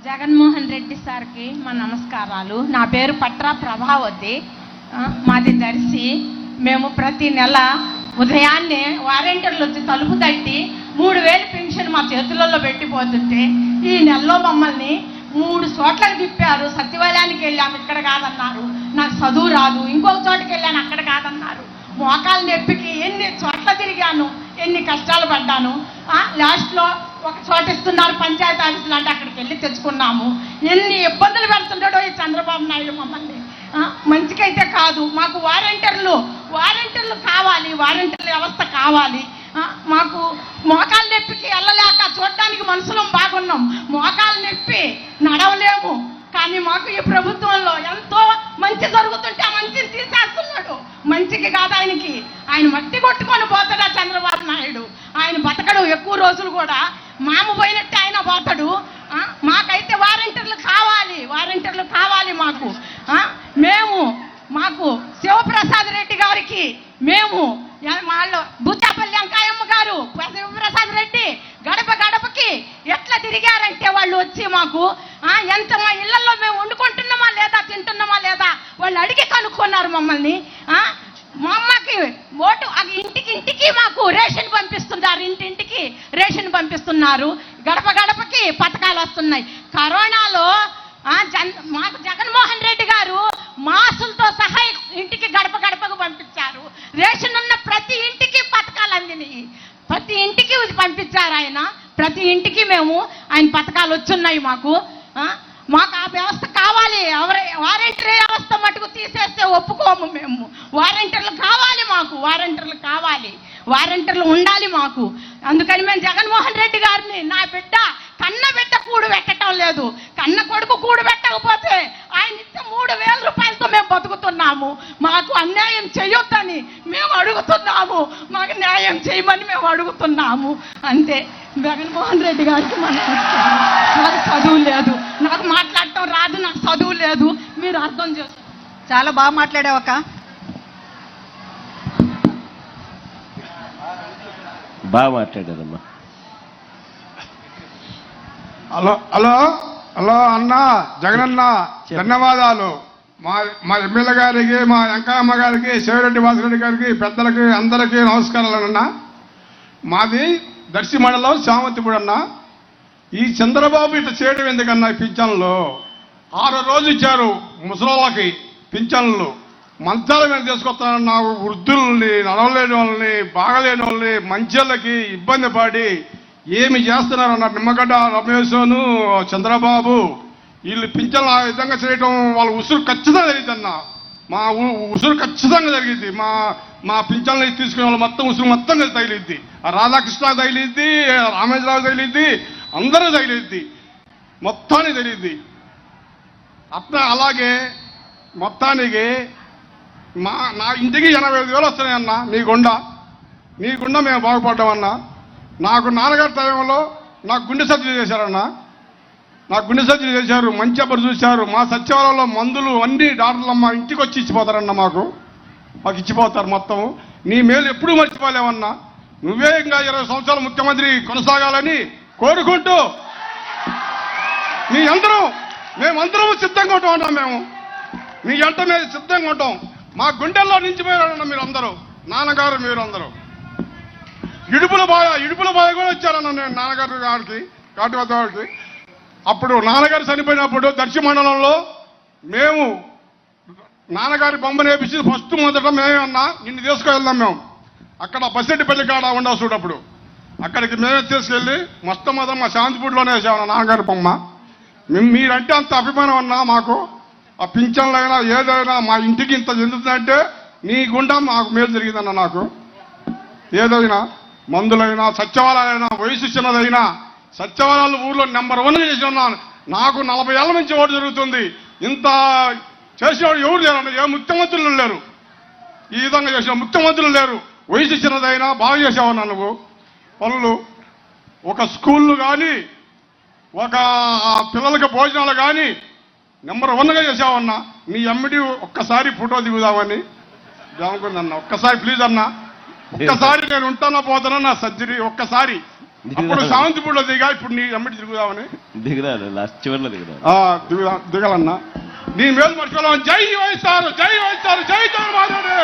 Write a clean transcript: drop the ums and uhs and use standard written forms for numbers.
జగన్మోహన్ రెడ్డి సార్కి మా నమస్కారాలు. నా పేరు పట్రా ప్రభావతి. మాది దర్శి. మేము ప్రతి నెల ఉదయాన్నే వారంటీర్లు వచ్చి తలుపు తట్టి 3000 పెన్షన్ మా చేతులలో పెట్టిపోతుంటే ఈ నెలలో మమ్మల్ని 3 చోట్లకు తిప్పారు. సచివాలయానికి వెళ్ళాము, ఇక్కడ కాదన్నారు. నాకు చదువు రాదు. ఇంకొక చోటుకి వెళ్ళాను, అక్కడ కాదన్నారు. మోకాలు నొప్పికి ఎన్ని చోట్ల తిరిగాను, ఎన్ని కష్టాలు పడ్డాను. లాస్ట్లో ఒక చోట ఇస్తున్నారు పంచాయతీ ఆఫీసులు అంటే అక్కడికి వెళ్ళి తెచ్చుకున్నాము. ఎన్ని ఇబ్బందులు పెడుతుంటాడో ఈ చంద్రబాబు నాయుడు మమ్మల్ని. మంచికైతే కాదు. మాకు వారంటీర్లు కావాలి, వారంటీర్ల వ్యవస్థ కావాలి. మాకు మోకాలు నొప్పికి వెళ్ళలేక చూడడానికి మనుషులం బాగున్నాం. మోకాలు నొప్పి నడవలేము. కానీ మాకు ఈ ప్రభుత్వంలో ఎంతో మంచి జరుగుతుంటే ఆ మంచిని తీసేస్తున్నాడు. మంచికి కాదు ఆయనకి. ఆయన మట్టి కొట్టుకొని పోతాడా చంద్రబాబు నాయుడు. ఆయన బతకడు ఎక్కువ రోజులు కూడా. మామ పోయినట్టే ఆయన పోతాడు. మాకైతే వారంటీర్లు కావాలి మాకు శివప్రసాద్ రెడ్డి గారికి వాళ్ళు బుచ్చాపల్లి అంకాయమ్మ గారు, శివప్రసాద్ రెడ్డి గడప గడపకి ఎట్లా తిరిగారంటే వాళ్ళు వచ్చి మాకు ఎంత మా ఇళ్లలో మేము వండుకుంటున్నామా లేదా, తింటున్నామా లేదా వాళ్ళు అడిగి కనుక్కున్నారు మమ్మల్ని. మా అమ్మకి ఓటు ఇంటికి మాకు రేషన్ పంపిస్తున్నారు. ఇంటింటికి రేషన్ పంపిస్తున్నారు. గడప గడపకి పథకాలు వస్తున్నాయి. కరోనాలో మాకు జగన్మోహన్ రెడ్డి గారు మాసులతో సహా ఇంటికి గడప గడపకు పంపించారు. రేషన్ ఉన్న ప్రతి ఇంటికి పథకాలు అందినాయి. ప్రతి ఇంటికి పంపించారు ఆయన. ప్రతి ఇంటికి ఆయన పథకాలు వచ్చున్నాయి మాకు. ఆ వ్యవస్థ కావాలి. వారంటీర్ వ్యవస్థ మటుకు తీసేస్తే ఒప్పుకోము మేము. వారంటీర్లు కావాలి మాకు. వారంటీర్లు ఉండాలి మాకు. అందుకని మేము జగన్మోహన్ రెడ్డి గారిని, నా బిడ్డ కన్న బిడ్డ కూడు పెట్టడం లేదు, కన్న కొడుకు కూడు పెట్టకపోతే ఆయన ఇచ్చే 3000 రూపాయలతో మేము బతుకుతున్నాము. మాకు అన్యాయం చేయొద్దని మేము అడుగుతున్నాము. మాకు న్యాయం చేయమని మేము అడుగుతున్నాము. అంతే. జగన్మోహన్ రెడ్డి గారికి నాకు చదువు లేదు, నాకు మాట్లాడటం రాదు, నాకు చదువు లేదు. మీరు అర్థం చేసుకో. చాలా బాగా మాట్లాడావక్క. బాగా మాట్లాడారమ్మా. హలో అన్న జగనన్న, ధన్యవాదాలు. మా ఎమ్మెల్యే గారికి, మా వెంకయ్యమ్మ గారికి, శివరెడ్డి వాసిరెడ్డి గారికి, పెద్దలకి అందరికీ నమస్కారాలు అన్న. మాది దర్శి మండలం శామంతిపూడి అన్న. ఈ చంద్రబాబు ఇట్లా చేయడం ఎందుకన్నా? ఈ పింఛన్లు 6 రోజులు ఇచ్చారు ముసలోళ్ళకి పింఛన్లు. మంచాల మీద తీసుకొస్తానన్న వృద్ధుల్ని, నడవలేని వాళ్ళని, బాగలేని వాళ్ళని, మంచాలకి ఇబ్బంది పడి ఏమి చేస్తున్నారన్న నిమ్మగడ్డ రమేశను, చంద్రబాబు వీళ్ళు పింఛన్లు ఆ విధంగా చేయడం వాళ్ళ ఉసురు ఖచ్చితంగా జరిగిందన్న. మా ఉసురు ఖచ్చితంగా జరిగింది. మా పింఛన్లు తీసుకునే వాళ్ళు మొత్తం ఉసురు మొత్తం తగిలిద్ది. రాధాకృష్ణ తగిలిద్ది, రామేశ్వరరావు తగిలిద్ది, అందరూ తగిలిద్ది, మొత్తానికి తగిలిద్ది. అట్లా అలాగే మొత్తానికి నా ఇంటికి 85,000 వస్తున్నాయన్న. నీకుండా మేము బాగుపడ్డామన్నా. నాకు నాన్నగారి టైంలో నాకు గుండె సర్జరీ చేశారన్న. మంచి అప్పుడు చూశారు. మా సచివాలయంలో మందులు అన్ని డాక్టర్లమ్మ ఇంటికి వచ్చి ఇచ్చిపోతారన్న. మాకు ఇచ్చిపోతారు మొత్తం. నీ మేలు ఎప్పుడూ మర్చిపోలేమన్నా. నువ్వే ఇంకా 20 సంవత్సరాలు ముఖ్యమంత్రి కొనసాగాలని కోరుకుంటూ మేమందరం సిద్ధంగా ఉంటాం అన్నా. మేము మీ ఎంట మీద సిద్ధంగా ఉంటాం. మా గుండెల్లో నిలిచిపోయారన్న మీరు అందరూ. నాన్నగారు మీరు అందరూ ఇడుపుల బాధ కూడా వచ్చారన్న. నేను నాన్నగారు గారికి కాటివద్దకి అప్పుడు నాన్నగారు చనిపోయినప్పుడు దర్శి మండలంలో మేము నాన్నగారి బొమ్మ నేపించి ఫస్ట్ మొదట మేమే అన్నా నిన్ను తీసుకువెళ్దాం. మేము అక్కడ బస్సెడ్డిపల్లి కాడ ఉండవు చూడప్పుడు అక్కడికి మేమే తీసుకెళ్ళి మొత్తం మా శాంతిపూడిలోనే వేసామన్నా నాన్నగారి బొమ్మ. మీరంటే అంత అభిమానం అన్నా మాకు. ఆ పింఛన్లైనా ఏదైనా మా ఇంటికి ఇంత చెందుతుందంటే నీ గుండా మాకు మేలు జరిగిందన్న. నాకు ఏదైనా మందులైనా, సచివాలయాలైనా, వయసు చిన్నదైనా సచివాలయాలు ఊర్లో నెంబర్ 1 చేసి ఉన్నాను. నాకు 40 ఏళ్ల నుంచి ఓటు జరుగుతుంది. ఇంత చేసేవాడు ఎవరు లేరు. ఏ ముఖ్యమంత్రులు లేరు. ఈ విధంగా చేసిన ముఖ్యమంత్రులు లేరు. వయసు చిన్నదైనా బాగా చేసావన్నా నువ్వు పనులు. ఒక స్కూళ్ళు కానీ, ఒక పిల్లలకి భోజనాలు కానీ నెంబర్ 1గా చేసావన్నా. నీ ఎమ్మిడి ఒక్కసారి ఫోటో దిగుదామని అనుకుందన్న. ఒక్కసారి ప్లీజ్ అన్నా, ఒక్కసారి నేను ఉంటానో పోతానో నా సర్జరీ ఒక్కసారి అప్పుడు సావంతిపూడిలో దిగా, ఇప్పుడు నీ అమ్మటి తిరుగుదామని దిగురాను, లాస్ట్ చివరిలో దిగురాను. దిగాలన్నా. నీ మేలు మర్చిపోలేం. జై వైఎస్ఆర్, జై వైఎస్ఆర్, జై చంద్రబాబు నాయుడు.